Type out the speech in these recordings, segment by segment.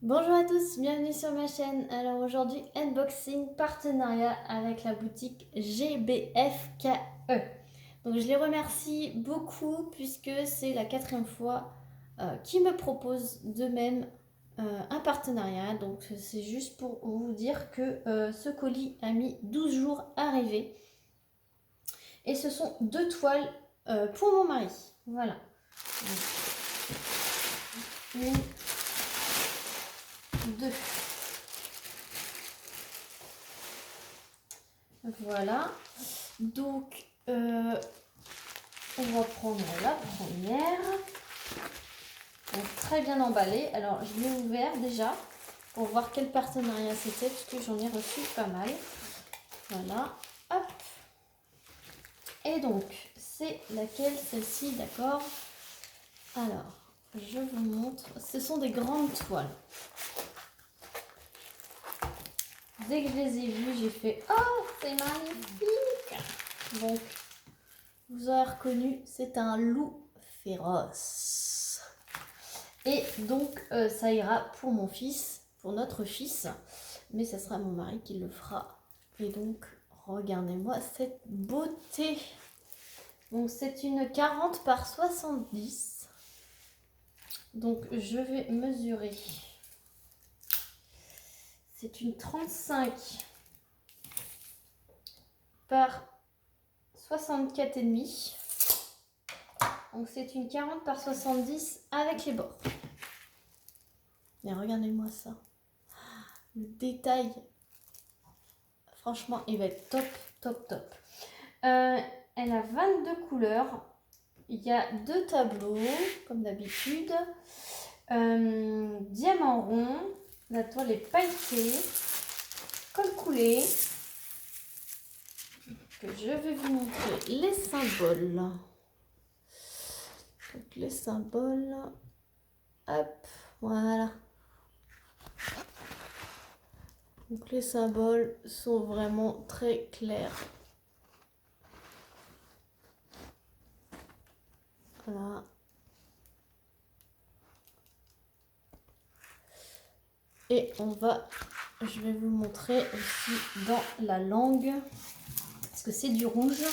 Bonjour à tous, bienvenue sur ma chaîne. Alors aujourd'hui, unboxing partenariat avec la boutique GBFKE. Donc je les remercie beaucoup puisque c'est la 4e fois qu'ils me proposent de même un partenariat. Donc c'est juste pour vous dire que ce colis a mis 12 jours à arriver. Et ce sont 2 toiles pour mon mari. Voilà. Une, deux. Voilà. Donc, on va prendre la première. Donc, très bien emballée. Alors, je l'ai ouvert déjà pour voir quel partenariat c'était parce que j'en ai reçu pas mal. Voilà. Hop. Et donc, c'est laquelle celle-ci, d'accord? Alors, je vous montre. Ce sont des grandes toiles. Dès que je les ai vues, j'ai fait « Oh, c'est magnifique !» Donc, vous aurez reconnu, c'est un loup féroce. Et donc, ça ira pour mon fils, pour notre fils. Mais ça sera mon mari qui le fera. Et donc, regardez-moi cette beauté. Donc, c'est une 40 par 70. Donc, je vais mesurer. C'est une 35 par 64,5. Donc, c'est une 40 par 70 avec les bords. Mais regardez-moi ça. Le détail. Franchement, il va être top, top, top. Elle a 22 couleurs. Il y a 2 tableaux, comme d'habitude. Diamant rond. La toile est pailletée. Col coulé. Je vais vous montrer les symboles. Donc, les symboles. Hop, voilà. Donc les symboles sont vraiment très clairs. Voilà. Et je vais vous montrer aussi dans la langue, parce que c'est du rouge.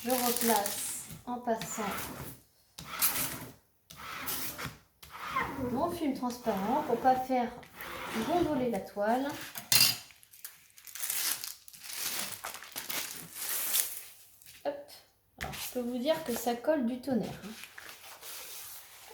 Je replace en passant mon film transparent pour ne pas faire gondoler la toile. Hop. Alors, je peux vous dire que ça colle du tonnerre.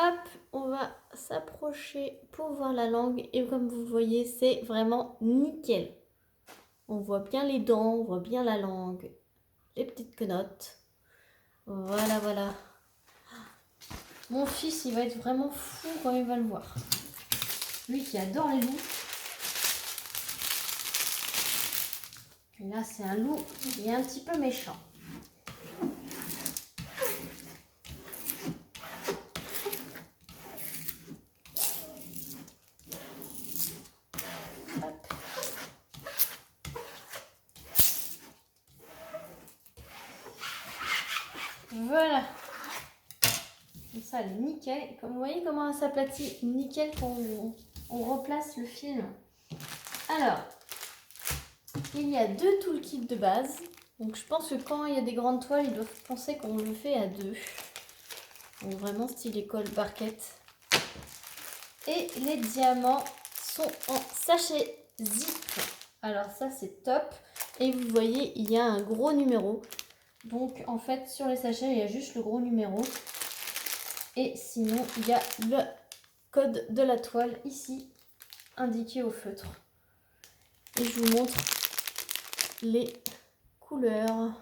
Hop, on va s'approcher pour voir la langue. Et comme vous voyez, c'est vraiment nickel. On voit bien les dents, on voit bien la langue, les petites quenottes. Voilà, voilà. Mon fils, il va être vraiment fou quand il va le voir. Lui qui adore les loups. Et là, c'est un loup qui est un petit peu méchant. Hop. Voilà. Comme ça, elle est nickel. Comme vous voyez comment elle s'aplatit nickel quand on replace le film. Alors, il y a 2 toolkits de base. Donc je pense que quand il y a des grandes toiles, ils doivent penser qu'on le fait à 2. Donc vraiment style école barquette. Et les diamants sont en sachet zip. Alors ça c'est top. Et vous voyez, il y a un gros numéro. Donc en fait sur les sachets, il y a juste le gros numéro. Et sinon, il y a le code de la toile ici, indiqué au feutre. Et je vous montre les couleurs.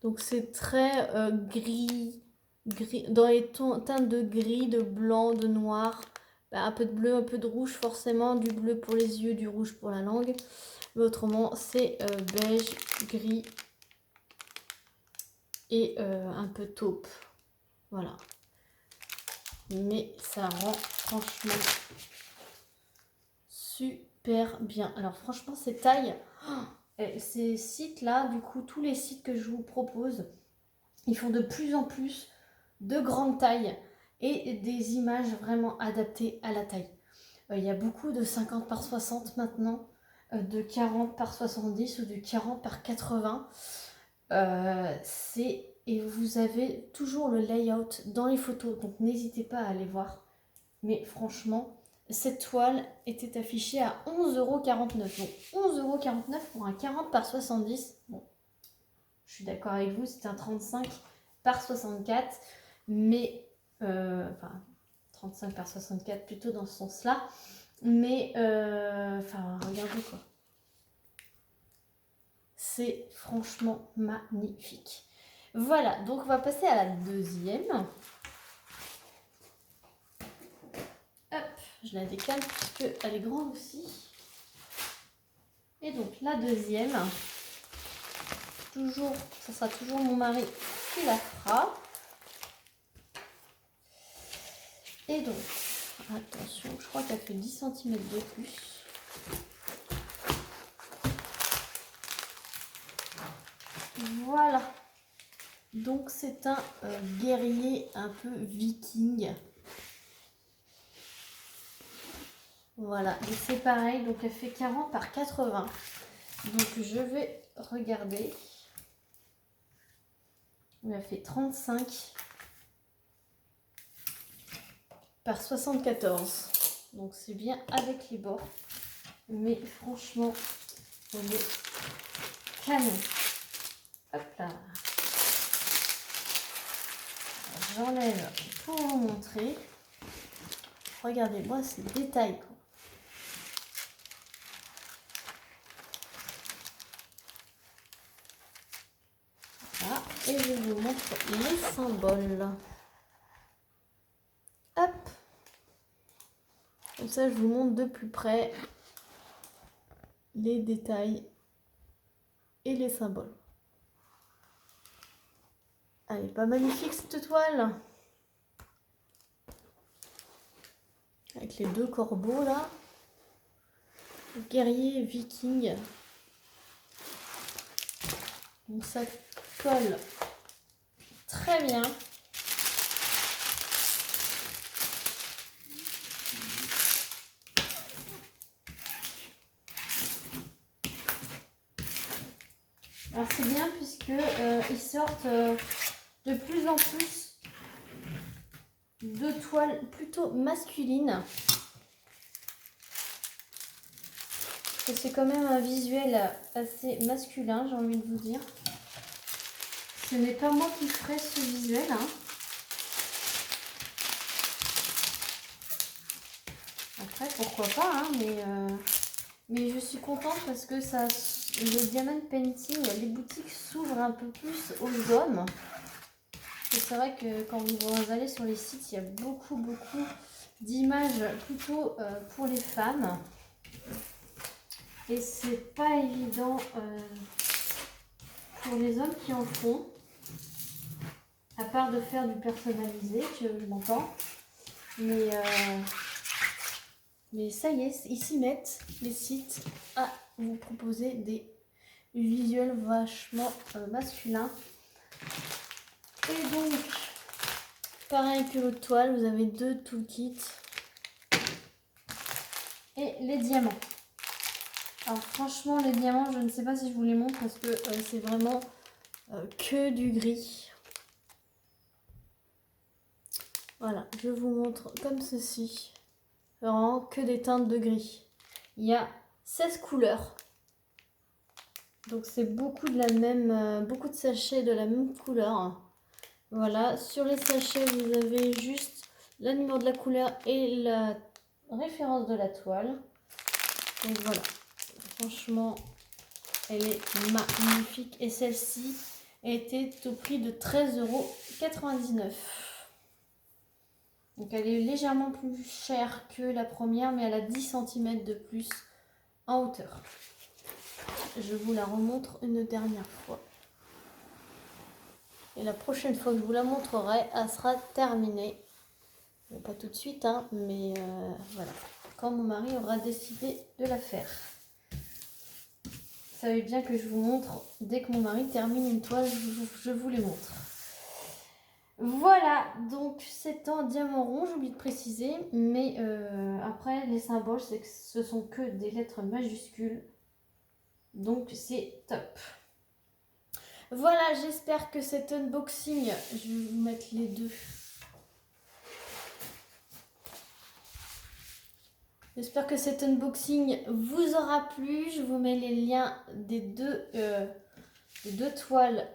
Donc c'est très gris, dans les teintes de gris, de blanc, de noir. Un peu de bleu, un peu de rouge forcément, du bleu pour les yeux, du rouge pour la langue. Mais autrement, c'est beige, gris et un peu taupe. Voilà. Mais ça rend franchement super bien. Alors franchement, ces tailles, ces sites-là, du coup, tous les sites que je vous propose, ils font de plus en plus de grande taille et des images vraiment adaptées à la taille. Il y a beaucoup de 50 par 60 maintenant, de 40 par 70 ou du 40 par 80. Et vous avez toujours le layout dans les photos, donc n'hésitez pas à aller voir. Mais franchement, cette toile était affichée à 11,49 €. Donc 11,49 € pour un 40 par 70. Bon, je suis d'accord avec vous, c'est un 35 par 64, mais enfin 35 par 64 plutôt dans ce sens-là. Mais enfin, regardez quoi. C'est franchement magnifique. Voilà, donc on va passer à la deuxième. Hop, je la décale puisque elle est grande aussi. Et donc la deuxième, toujours, ça sera toujours mon mari qui la fera. Et donc, attention, je crois qu'elle fait 10 cm de plus. Voilà. Donc c'est un guerrier un peu viking. Voilà, et c'est pareil, donc elle fait 40 par 80. Donc je vais regarder. Elle fait 35 par 74. Donc c'est bien avec les bords. Mais franchement, elle est canon. Hop là. J'enlève pour vous montrer. Regardez-moi ces détails. Voilà. Et je vous montre les symboles. Hop. Comme ça, je vous montre de plus près les détails et les symboles. Elle est pas magnifique cette toile? Avec les deux corbeaux là. Le guerrier viking. Donc ça colle très bien. Alors c'est bien puisque ils sortent de plus en plus de toiles plutôt masculines. C'est quand même un visuel assez masculin, j'ai envie de vous dire. Ce n'est pas moi qui ferai ce visuel. Hein. Après, pourquoi pas, hein, mais je suis contente parce que ça, le diamond painting, les boutiques s'ouvrent un peu plus aux hommes. Et c'est vrai que quand vous allez sur les sites, il y a beaucoup d'images plutôt pour les femmes. Et c'est pas évident pour les hommes qui en font. À part de faire du personnalisé, je m'entends. Mais ça y est, ils s'y mettent, les sites, à vous proposer des visuels vachement masculins. Et donc, pareil que l'autre toile, vous avez deux toolkits. Et les diamants. Alors franchement, les diamants, je ne sais pas si je vous les montre parce que c'est vraiment que du gris. Voilà, je vous montre comme ceci. Vraiment que des teintes de gris. Il y a 16 couleurs. Donc c'est beaucoup de la même, beaucoup de sachets de la même couleur. Voilà, sur les sachets, vous avez juste le numéro de la couleur et la référence de la toile. Donc voilà, franchement, elle est magnifique. Et celle-ci était au prix de 13,99 €. Donc elle est légèrement plus chère que la première, mais elle a 10 cm de plus en hauteur. Je vous la remontre une dernière fois. Et la prochaine fois que je vous la montrerai, elle sera terminée. Bon, pas tout de suite, hein, mais voilà. Quand mon mari aura décidé de la faire. Vous savez bien que je vous montre, dès que mon mari termine une toile, je vous les montre. Voilà, donc c'est en diamant rond, j'ai oublié de préciser, mais après les symboles, c'est que ce sont que des lettres majuscules, donc c'est top. Voilà, j'espère que cet unboxing, je vais vous mettre les deux. J'espère que cet unboxing vous aura plu. Je vous mets les liens des deux toiles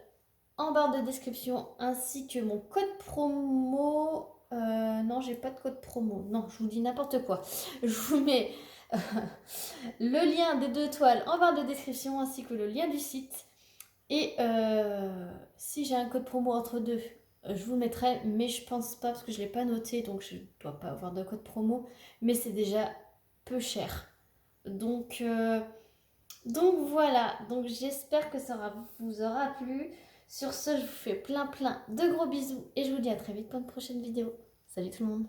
en barre de description ainsi que mon code promo. Non, j'ai pas de code promo. Non, je vous dis n'importe quoi. Je vous mets le lien des deux toiles en barre de description ainsi que le lien du site. Et si j'ai un code promo entre deux, je vous le mettrai, mais je pense pas parce que je l'ai pas noté, donc je dois pas avoir de code promo. Mais c'est déjà peu cher. Donc voilà, donc j'espère que ça vous aura plu. Sur ce, je vous fais plein de gros bisous et je vous dis à très vite pour une prochaine vidéo. Salut tout le monde!